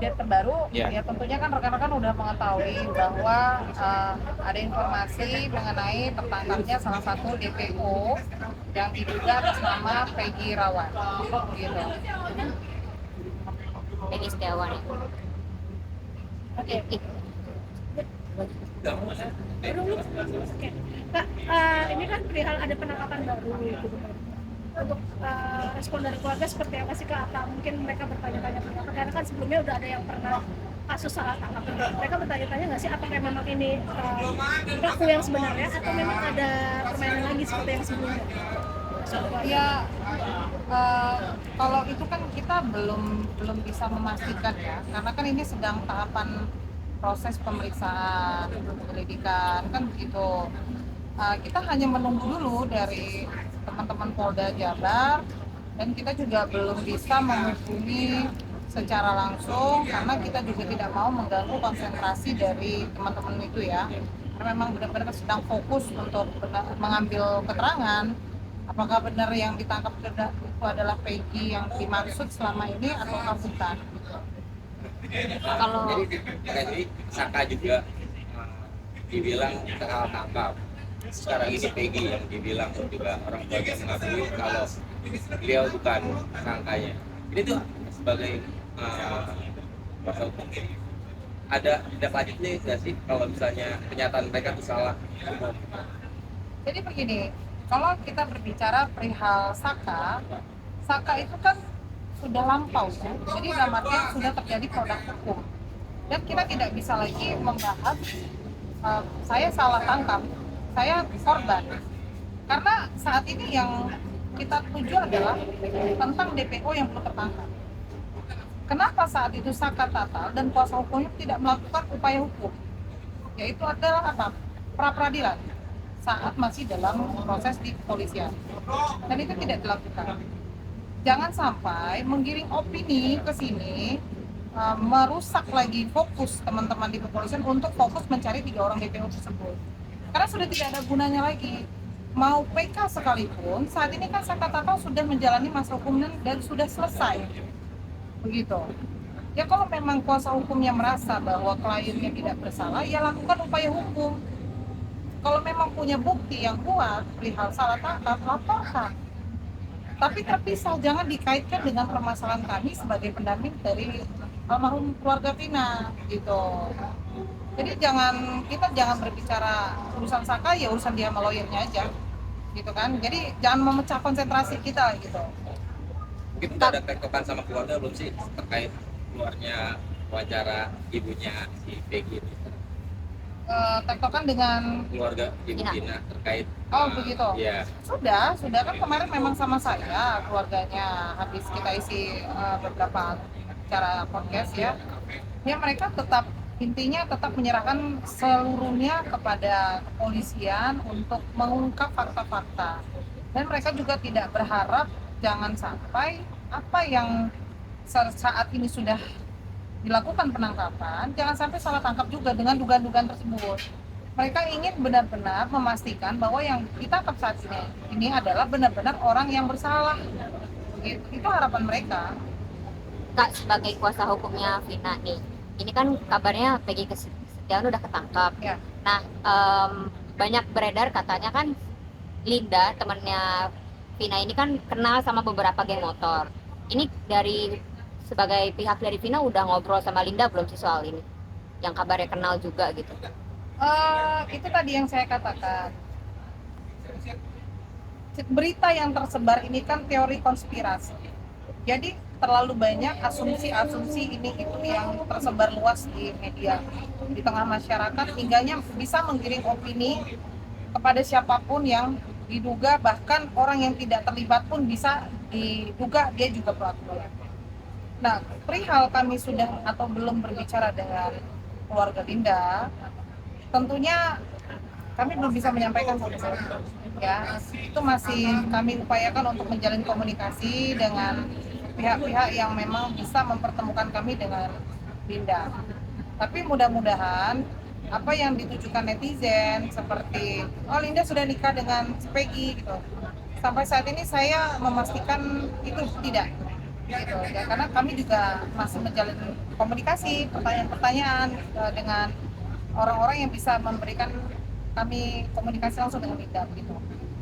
update terbaru, ya tentunya kan rekan-rekan udah mengetahui bahwa ada informasi mengenai tertangkapnya salah satu DPO yang diduga atas nama Peggy Rawan, gitu. Peggy Setiawan ya. Oke. Oke. Kak, ini kan perihal ada penangkapan baru gitu. Untuk respon dari keluarga seperti apa sih Kak? Apa mungkin mereka bertanya-tanya karena kan sebelumnya udah ada yang pernah kasus salah tangkap. Mereka bertanya-tanya nggak sih apakah memang ini pelaku yang sebenarnya atau memang ada permainan lagi seperti yang sebelumnya? Ya, kalau itu kan kita belum bisa memastikan ya, karena kan ini sedang tahapan proses pemeriksaan penyelidikan kan begitu. Kita hanya menunggu dulu dari teman-teman Polda Jabar, dan kita juga belum bisa menghubungi secara langsung karena kita juga tidak mau mengganggu konsentrasi dari teman-teman itu ya, karena memang benar-benar sedang fokus untuk mengambil keterangan apakah benar yang ditangkap itu adalah Peggy yang dimaksud selama ini atau bukan. Kalau jadi Saka juga dibilang salah tangkap. Sekarang ini Peggy yang dibilang juga orang tua yang mengakui kalau beliau bukan sangkanya. Ini tuh sebagai kuasa hukum ada tindak lanjutnya nggak sih kalau misalnya pernyataan mereka itu salah? Jadi begini, kalau kita berbicara perihal Saka itu kan sudah lampau ya. Jadi dalam artian sudah terjadi produk hukum. Dan kita tidak bisa lagi membahas saya salah tangkap, saya korban. Karena saat ini yang kita tuju adalah tentang DPO yang belum tertangkap. Kenapa saat itu Saka Tatal dan kuasa hukumnya tidak melakukan upaya hukum? Yaitu adalah apa? Pra-peradilan saat masih dalam proses di kepolisian. Dan itu tidak dilakukan. Jangan sampai menggiring opini ke sini, merusak lagi fokus teman-teman di kepolisian untuk fokus mencari 3 orang DPO tersebut. Karena sudah tidak ada gunanya lagi. Mau PK sekalipun, saat ini kan Saka Tatal sudah menjalani masa hukum dan sudah selesai. Begitu. Ya kalau memang kuasa hukumnya merasa bahwa kliennya tidak bersalah, ya lakukan upaya hukum. Kalau memang punya bukti yang kuat perihal salah tangkap, laporkan. Tapi terpisah, jangan dikaitkan dengan permasalahan kami sebagai pendamping dari almarhum keluarga Vina, gitu. Jadi kita jangan berbicara urusan Saka, ya urusan dia sama lawyernya aja, gitu kan. Jadi jangan memecah konsentrasi kita, gitu. Mungkin udah ada tektokan sama keluarga belum sih terkait keluarnya wawancara ibunya si Peggy ini? Tektokan dengan Keluarga Ibu Vina terkait begitu. Ya. Sudah kan kemarin memang sama saya keluarganya habis kita isi beberapa acara podcast ya. Ya mereka intinya tetap menyerahkan seluruhnya kepada kepolisian untuk mengungkap fakta-fakta. Dan mereka juga tidak berharap jangan sampai apa yang saat ini sudah dilakukan penangkapan, jangan sampai salah tangkap juga dengan dugaan-dugaan tersebut. Mereka ingin benar-benar memastikan bahwa yang ditangkap saat ini adalah benar-benar orang yang bersalah. Itu harapan mereka. Kak, sebagai kuasa hukumnya Vina nih, ini kan kabarnya Peggy Setiawan udah ketangkap. Ya. Nah, banyak beredar katanya kan Linda, temannya Vina ini kan kenal sama beberapa geng motor. Ini sebagai pihak dari Vina udah ngobrol sama Linda belum sih soal ini? Yang kabarnya kenal juga gitu. Itu tadi yang saya katakan. Berita yang tersebar ini kan teori konspirasi. Jadi terlalu banyak asumsi-asumsi ini itu yang tersebar luas di media, di tengah masyarakat, hingganya bisa menggiring opini kepada siapapun yang diduga, bahkan orang yang tidak terlibat pun bisa diduga dia juga pelaku. Nah, perihal kami sudah atau belum berbicara dengan keluarga Linda, tentunya kami belum bisa menyampaikan sampai saat ini. Ya, itu masih kami upayakan untuk menjalin komunikasi dengan pihak-pihak yang memang bisa mempertemukan kami dengan Linda. Tapi mudah-mudahan apa yang ditujukan netizen seperti Linda sudah nikah dengan Peggy gitu. Sampai saat ini saya memastikan itu tidak. gitu ya, karena kami juga masih menjalin komunikasi pertanyaan-pertanyaan dengan orang-orang yang bisa memberikan kami komunikasi langsung dengan Linda gitu.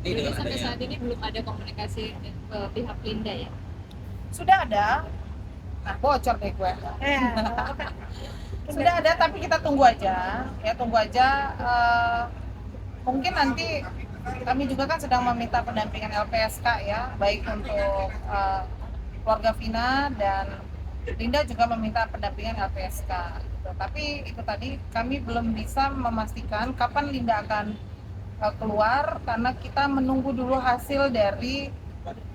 Ini Jadi dengan sampai adanya saat ini belum ada komunikasi ke pihak Linda ya? Sudah ada, nah bocor deh gue. Apa? Sudah ada, tapi kita tunggu aja ya, tunggu aja. Mungkin nanti kami juga kan sedang meminta pendampingan LPSK ya, baik untuk keluarga Vina dan Linda juga meminta pendampingan LPSK gitu. Tapi itu tadi kami belum bisa memastikan kapan Linda akan keluar, karena kita menunggu dulu hasil dari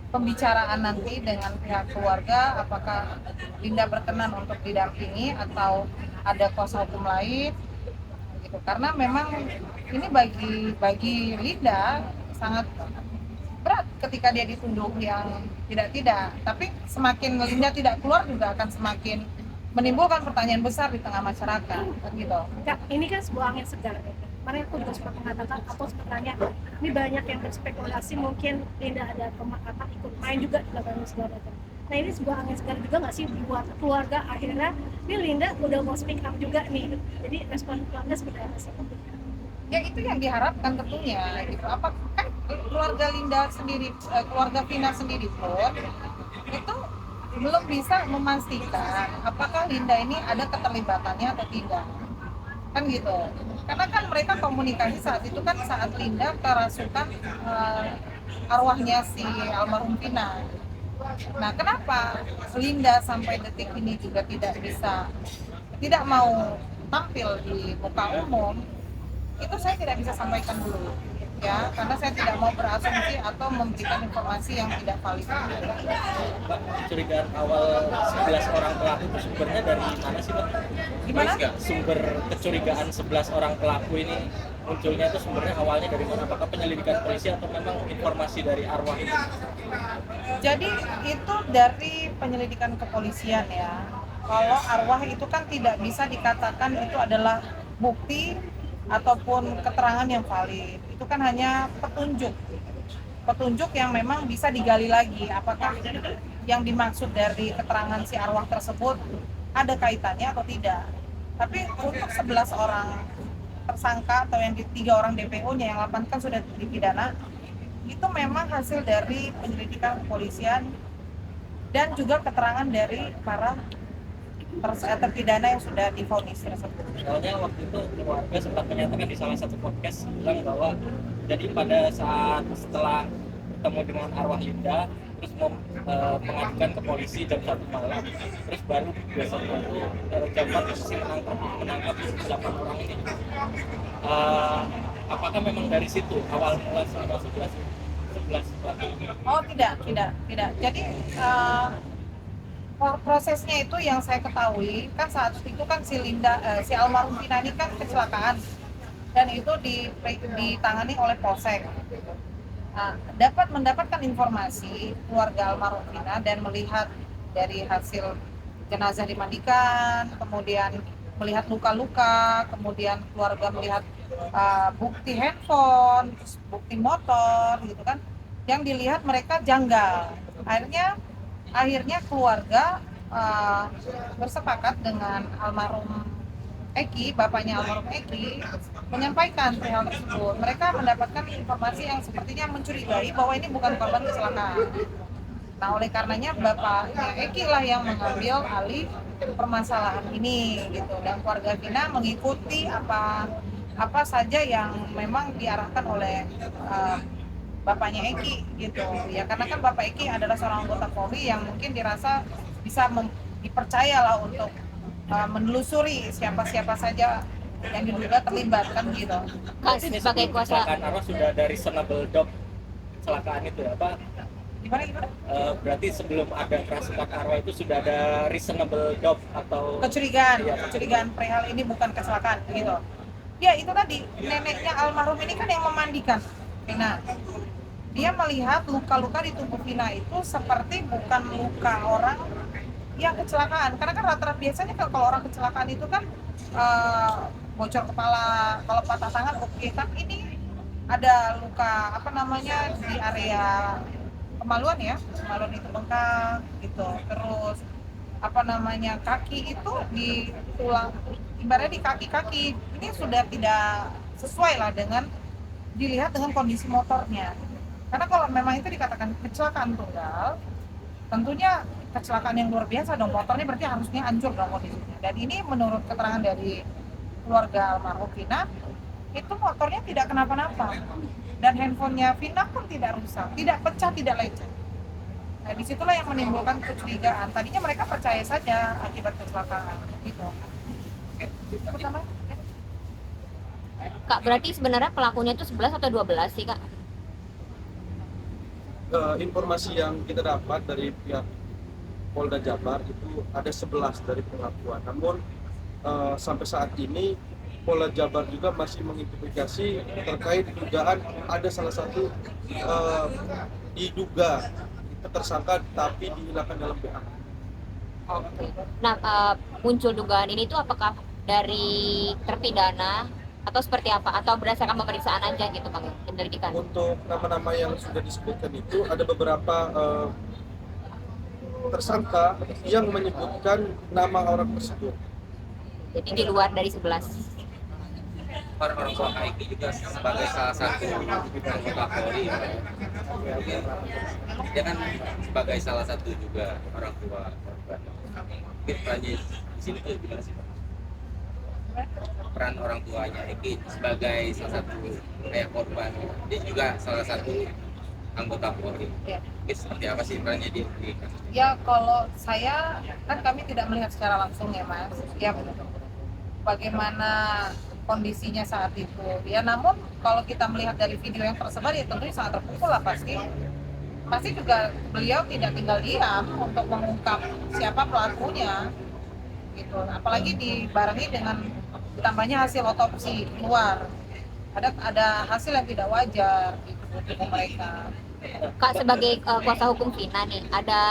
pembicaraan nanti dengan pihak keluarga, apakah Linda berkenan untuk didampingi atau ada kuasa hukum lain gitu. Karena memang ini bagi Linda sangat berat ketika dia dituduh yang tidak, tapi semakin Linda tidak keluar juga akan semakin menimbulkan pertanyaan besar di tengah masyarakat gitu. Kak, ini kan sebuah angin segar. Kemarin aku juga sempat mengatakan atau sebenarnya ini banyak yang berspekulasi mungkin Linda ada ikut main juga di belakang segala macam. Nah ini sebuah angin segar juga nggak sih buat keluarga, akhirnya ini Linda udah mau speak up juga nih. Jadi respon keluarga seperti apa sih? Ya itu yang diharapkan tentunya gitu. Apa kan keluarga Linda sendiri, keluarga Vina sendiri pun itu belum bisa memastikan apakah Linda ini ada keterlibatannya atau tidak, kan gitu. Karena kan mereka komunikasi saat itu kan saat Linda kerasukan arwahnya si almarhum Vina. Nah, kenapa Linda sampai detik ini juga tidak mau tampil di muka umum? Itu saya tidak bisa sampaikan dulu ya, karena saya tidak mau berasumsi atau memberikan informasi yang tidak valid. Pak, kecurigaan awal 11 orang pelaku itu sumbernya dari mana sih, Pak? Gimana? Sumber kecurigaan 11 orang pelaku ini munculnya itu sumbernya awalnya dari mana? Apakah penyelidikan polisi atau memang informasi dari arwah itu? Jadi itu dari penyelidikan kepolisian ya. Kalau arwah itu kan tidak bisa dikatakan itu adalah bukti ataupun keterangan yang valid. Itu kan hanya petunjuk yang memang bisa digali lagi apakah yang dimaksud dari keterangan si arwah tersebut ada kaitannya atau tidak. Tapi untuk 11 orang tersangka atau yang 3 orang DPO-nya, yang 8 kan sudah dipidana, itu memang hasil dari penyelidikan kepolisian dan juga keterangan dari para terpidana yang sudah divonis tersebut. Soalnya waktu itu keluarga sempat menyatakan di salah satu podcast bilang bahwa jadi pada saat setelah ketemu dengan arwah Linda terus mau mengadukan ke polisi jam 1 malam, terus baru besoknya itu jam 4 polisi menangkap 8 orang ini. Apakah memang dari situ awal mula semua 11 pelaku? Oh tidak. Jadi prosesnya itu yang saya ketahui kan saat itu kan si almarhum Vina ini kan kecelakaan dan itu ditangani oleh Polsek. Nah, mendapatkan informasi keluarga almarhum Vina dan melihat dari hasil jenazah dimandikan, kemudian melihat luka-luka, kemudian keluarga melihat bukti handphone, bukti motor gitu kan, yang dilihat mereka janggal. Akhirnya keluarga bersepakat dengan almarhum Eki, bapaknya almarhum Eki, menyampaikan hal tersebut. Mereka mendapatkan informasi yang sepertinya mencurigai bahwa ini bukan korban kecelakaan. Nah, oleh karenanya bapaknya Eki lah yang mengambil alih permasalahan ini gitu, dan keluarga Vina mengikuti apa saja yang memang diarahkan oleh bapaknya Eki gitu ya, karena kan Bapak Eki adalah seorang anggota Polri yang mungkin dirasa bisa dipercaya lah untuk menelusuri siapa saja yang diduga terlibat kan gitu. Kak, sebagai kuasa Kecelakaan arwah sudah ada reasonable doubt kecelakaan itu ya, Pak? Gimana? Berarti sebelum ada kerasukan arwah itu sudah ada reasonable doubt atau Kecurigaan perihal ini bukan kecelakaan gitu. Ya itu tadi, neneknya almarhum ini kan yang memandikan Vina. Dia melihat luka-luka di tubuh Vina itu seperti bukan luka orang yang kecelakaan, karena kan rata-rata biasanya kalau orang kecelakaan itu kan bocor kepala, kalau patah tangan oke, tapi ini ada luka di area kemaluan ya, kemaluan itu bengkak gitu. Terus apa namanya, kaki itu di tulang, ibaratnya di kaki-kaki ini sudah tidak sesuai lah dengan dilihat dengan kondisi motornya. Karena kalau memang itu dikatakan kecelakaan tunggal, tentunya kecelakaan yang luar biasa dong, motornya berarti harusnya hancur dong kondisinya. Dan ini menurut keterangan dari keluarga almarhum Vina, itu motornya tidak kenapa-napa dan handphonenya Vina pun tidak rusak, tidak pecah, tidak lecet. Nah, disitulah yang menimbulkan kecurigaan. Tadinya mereka percaya saja akibat kecelakaan gitu. Pertama, Kak, berarti sebenarnya pelakunya itu 11 atau 12 sih, Kak? Informasi yang kita dapat dari pihak Polda Jabar itu ada 11 dari pengakuan. Namun sampai saat ini Polda Jabar juga masih mengidentifikasi terkait dugaan ada salah satu diduga tersangka tapi dihilangkan dalam BA. Oke. Nah, muncul dugaan ini tuh apakah dari terpidana atau seperti apa? Atau berdasarkan pemeriksaan aja gitu, Bang, penyelidikan? Untuk nama-nama yang sudah disebutkan itu ada beberapa tersangka yang menyebutkan nama orang tersebut. Jadi di luar dari 11. Orang tua Kak Eki juga sebagai salah satu anggota Polri, dia kan sebagai salah satu juga orang tua korban. Mungkin perannya di sini tuh gimana sih Pak? Peran orang tuanya Eki sebagai salah satu ayah korban, dia juga salah satu anggota Polri. ya. Mungkin seperti apa sih perannya di kasus ini? Ya kalau saya kan kami tidak melihat secara langsung ya Mas. Ya bagaimana kondisinya saat itu. Ya namun kalau kita melihat dari video yang tersebar ya tentunya sangat terpukul lah pasti. Pasti juga beliau tidak tinggal diam untuk mengungkap siapa pelakunya gitu. Apalagi dibarengi dengan ditambahnya hasil otopsi keluar. Ada hasil yang tidak wajar gitu di tubuh mereka. Kak, sebagai kuasa hukum Vina nih, ada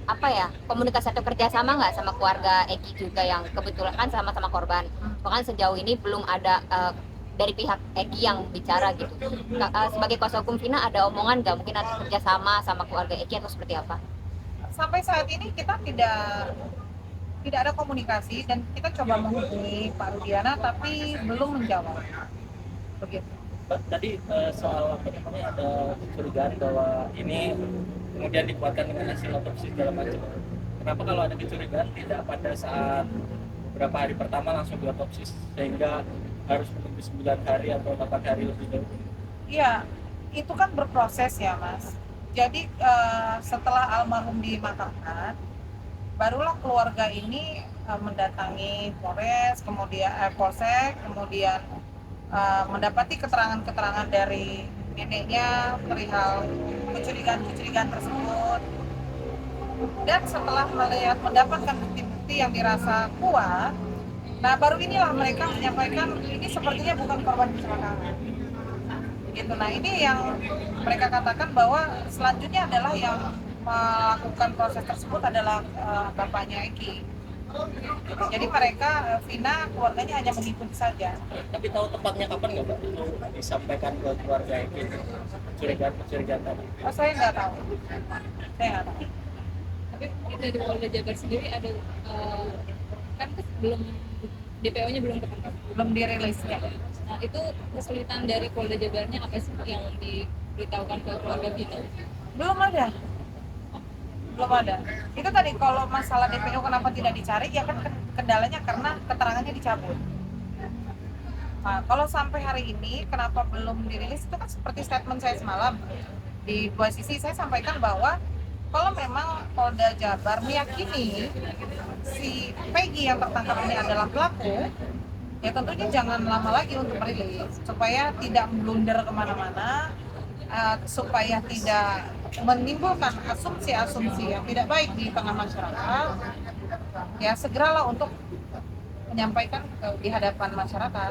apa ya, komunikasi atau kerjasama nggak sama keluarga Eki juga yang kebetulan kan sama-sama korban? Bahkan sejauh ini belum ada dari pihak Eki yang bicara gitu. Kak, sebagai kuasa hukum Vina ada omongan nggak, mungkin ada kerjasama sama keluarga Eki atau seperti apa? Sampai saat ini kita tidak ada komunikasi dan kita coba menghubungi Pak Rudiana tapi belum menjawab. Begitu. Tadi soal apa namanya ada kecurigaan bahwa ini kemudian dikuatkan dengan hasil otopsi segala macam. Kenapa kalau ada kecurigaan tidak pada saat beberapa hari pertama langsung diotopsi sehingga harus menunggu 9 hari atau 8 hari lebih dahulu? Iya, itu kan berproses ya Mas. Jadi setelah almarhum dimakamkan, barulah keluarga ini mendatangi Polres, kemudian Polsek, kemudian mendapati keterangan-keterangan dari neneknya perihal kecurigaan-kecurigaan tersebut. Dan setelah mendapatkan bukti-bukti yang dirasa kuat, nah baru inilah mereka menyampaikan ini sepertinya bukan korban kecelakaan. Gitu. Nah ini yang mereka katakan bahwa selanjutnya adalah yang melakukan proses tersebut adalah bapaknya Eki. Jadi mereka, Vina, keluarganya hanya mengikuti saja. Tapi tahu tepatnya kapan nggak Pak itu disampaikan ke keluarga ini kecurigaan tadi? Oh, saya nggak tahu. Saya nggak tahu. Tapi dari Polda Jabar sendiri ada kan belum DPO-nya belum ketangkap. Belum dirilis ya. Nah itu kesulitan dari Polda Jabarnya apa sih yang diberitahukan ke keluarga kita? Belum ada. Belum ada. Itu tadi kalau masalah DPO kenapa tidak dicari, ya kan kendalanya karena keterangannya dicabut. Nah, kalau sampai hari ini kenapa belum dirilis itu kan seperti statement saya semalam. Di dua sisi saya sampaikan bahwa kalau memang Polda Jabar meyakini si Peggy yang tertangkap ini adalah pelaku, ya tentunya jangan lama lagi untuk merilis supaya tidak blunder kemana-mana, supaya tidak menimbulkan asumsi-asumsi yang tidak baik di tengah masyarakat. Ya segeralah untuk menyampaikan di hadapan masyarakat,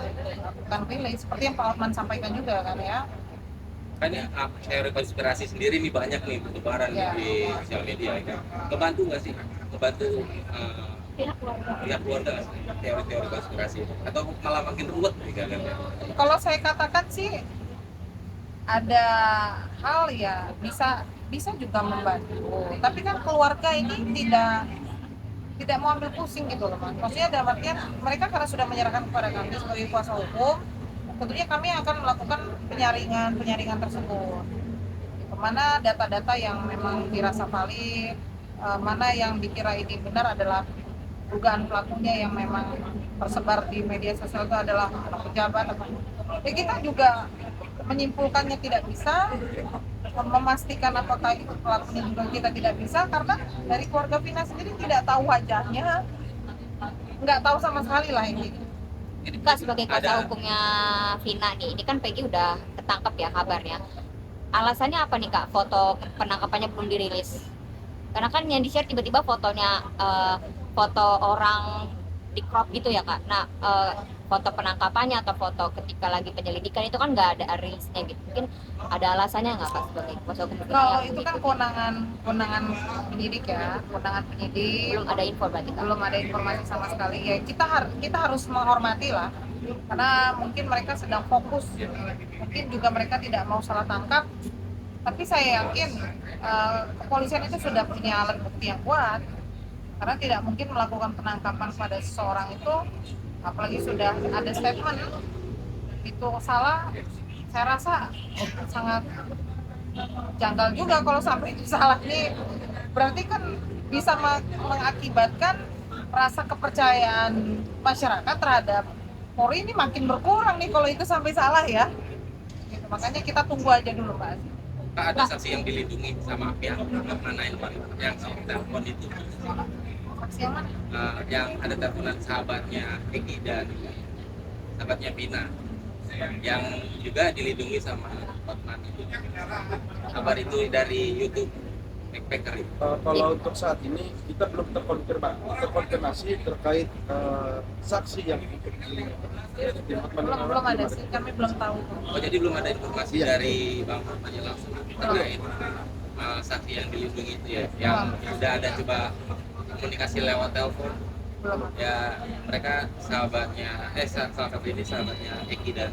bukan rilis seperti yang Pak Otman sampaikan juga kan ya. Kan ya, teori konspirasi sendiri nih banyak nih bertebaran Ya. di sosial media. Kebantu nggak sih? Kebantu Pihak keluarga. pihak keluarga nggak sih? Teori-teori konspirasi atau malah makin ruwet nih kan? Kalau saya katakan sih ada hal ya bisa bisa juga membantu, tapi kan keluarga ini tidak mau ambil pusing gitu loh, Mas. Maksudnya dalam artian mereka karena sudah menyerahkan kepada kami sebagai kuasa hukum, tentunya kami akan melakukan penyaringan tersebut. Mana data-data yang memang dirasa valid, mana yang dikira ini benar adalah dugaan pelakunya yang memang tersebar di media sosial itu adalah anak pejabat atau ya kita juga menyimpulkannya tidak bisa, memastikan apakah itu pelakunya juga kita tidak bisa karena dari keluarga Vina sendiri tidak tahu wajahnya, nggak tahu sama sekali lah ini. Kak, sebagai kuasa hukumnya Vina nih, ini kan Peggy udah ketangkep ya kabarnya. Alasannya apa nih Kak, foto penangkapannya belum dirilis? Karena kan yang di-share tiba-tiba fotonya foto orang di crop gitu ya Kak. Nah, foto penangkapannya atau foto ketika lagi penyelidikan itu kan nggak ada rilisnya gitu. Mungkin ada alasannya nggak Kak sebagai kuasa hukum Vina Kalau yang itu kan begitu? kewenangan penyidik ya, kewenangan penyidik. Belum ada info berarti Kak? Belum ada informasi sama sekali ya, kita harus menghormati lah karena mungkin mereka sedang fokus, mungkin juga mereka tidak mau salah tangkap, tapi saya yakin kepolisian itu sudah punya alat bukti yang kuat karena tidak mungkin melakukan penangkapan pada seseorang itu apalagi sudah ada statement itu salah. Saya rasa sangat janggal juga kalau sampai itu salah nih, berarti kan bisa mengakibatkan rasa kepercayaan masyarakat terhadap Polri ini makin berkurang nih kalau itu sampai salah ya. Gitu. Makanya kita tunggu aja dulu Mbak. Pak, ada saksi yang dilindungi sama pihak mana yang telepon itu? Saksi yang mana? Yang ada teleponan sahabatnya Egi dan sahabatnya Vina yang juga dilindungi sama Hotman itu. Kabar itu dari YouTube Backpacker itu. Kalau untuk saat ini kita belum terkonfirmasi terkait saksi yang ikut Belum ada sih, kami belum tahu. Oh, jadi belum ada informasi Iya. dari Bang Hotman langsung terkait saksi yang dilindungi itu ya, yang sudah ada coba komunikasi lewat telepon. Belum. Ya mereka sahabatnya, salah satu ini sahabatnya Eki dan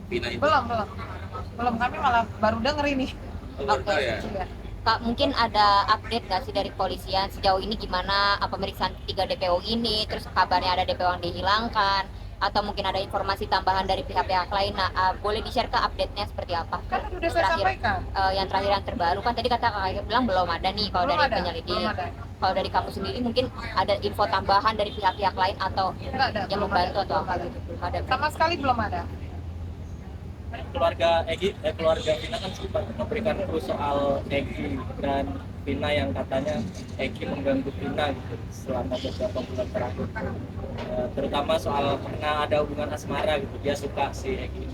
Vina itu. Belum, kami malah baru denger ini. Baru tahu ya. Iya. Kak, mungkin ada update nggak sih dari polisian sejauh ini gimana pemeriksaan 3 DPO ini, terus kabarnya ada DPO yang dihilangkan, atau mungkin ada informasi tambahan dari pihak-pihak lain. Nah, boleh di-share ke update-nya seperti apa? Kan udah saya sampaikan. Yang terakhir yang terbaru kan tadi kata Kakak bilang belum ada nih kalau Belum dari ada, penyelidik. belum ada. Kalau dari kamu sendiri mungkin ada info tambahan dari pihak-pihak lain atau Nggak ada, yang belum membantu ada, atau belum apa ada. gitu? Belum ada. Sama sekali belum ada. Keluarga keluarga Vina kan sempat memberikan clue soal Egi dan Vina yang katanya Egi mengganggu Vina gitu selama beberapa bulan terakhir. Terutama soal pernah ada hubungan asmara gitu, dia suka si Egi.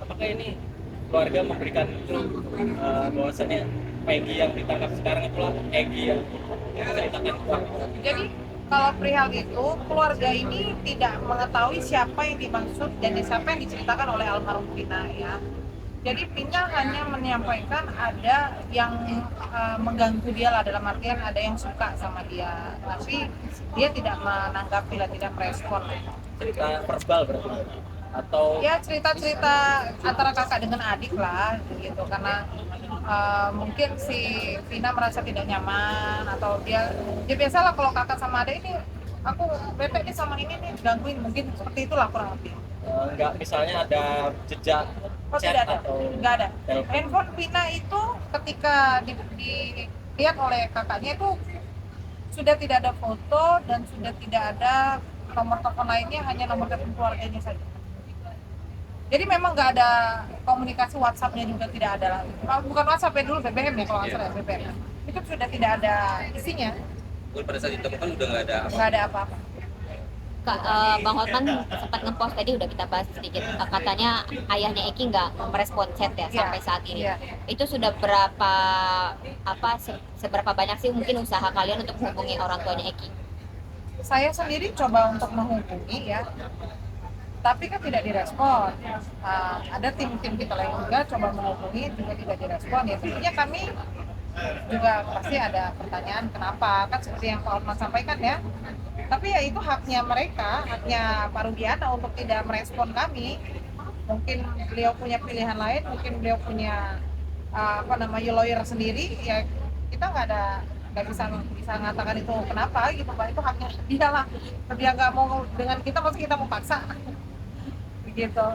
Apakah ini keluarga memberikan clue bahwasannya Peggy yang ditangkap sekarang itulah Egi yang menceritakan uang? Jadi kalau perihal itu keluarga ini tidak mengetahui siapa yang dimaksud dan siapa yang diceritakan oleh almarhum Vina ya. Jadi Vina hanya menyampaikan ada yang mengganggu dia lah, dalam artian ada yang suka sama dia, tapi dia tidak menanggapi lah, tidak merespon. Cerita verbal berarti atau Ya cerita-cerita antara kakak dengan adik lah gitu, karena mungkin si Vina merasa tidak nyaman atau dia ya biasalah kalau kakak sama adik ini aku bete nih sama ini nih gangguin, mungkin seperti itulah kurang lebih. enggak misalnya ada jejak Oh chat tidak ada, atau nggak ada. telepon? Handphone Vina itu ketika dilihat oleh kakaknya itu sudah tidak ada foto dan sudah tidak ada nomor telepon lainnya, hanya nomor telepon keluarganya saja. Jadi memang nggak ada komunikasi, WhatsApp-nya juga tidak ada lagi. Bukan WhatsApp ya, dulu BBM ya kalau nggak salah ya, BBM. Itu sudah tidak ada isinya, Pada saat ditemukan udah nggak ada apa. nggak ada apa-apa. Kak, Bang Hotman sempat ngepost tadi udah kita bahas sedikit. Katanya ayahnya Eki nggak merespon chat ya Iya, sampai saat ini. iya. Itu sudah seberapa banyak sih mungkin usaha kalian untuk menghubungi orang tuanya Eki? Saya sendiri coba untuk menghubungi ya, tapi kan tidak direspon. Ada tim-tim kita lain juga coba menghubungi, juga tidak direspon. Ya tentunya kami juga pasti ada pertanyaan kenapa, kan seperti yang Pak Hotman sampaikan ya. Tapi ya itu haknya mereka, haknya Pak Rudiana untuk tidak merespon kami. mungkin beliau punya pilihan lain, mungkin beliau punya lawyer sendiri, ya kita nggak bisa mengatakan itu kenapa gitu Pak, itu haknya dia lah. Dia nggak mau dengan kita, maksud kita mau paksa begitu.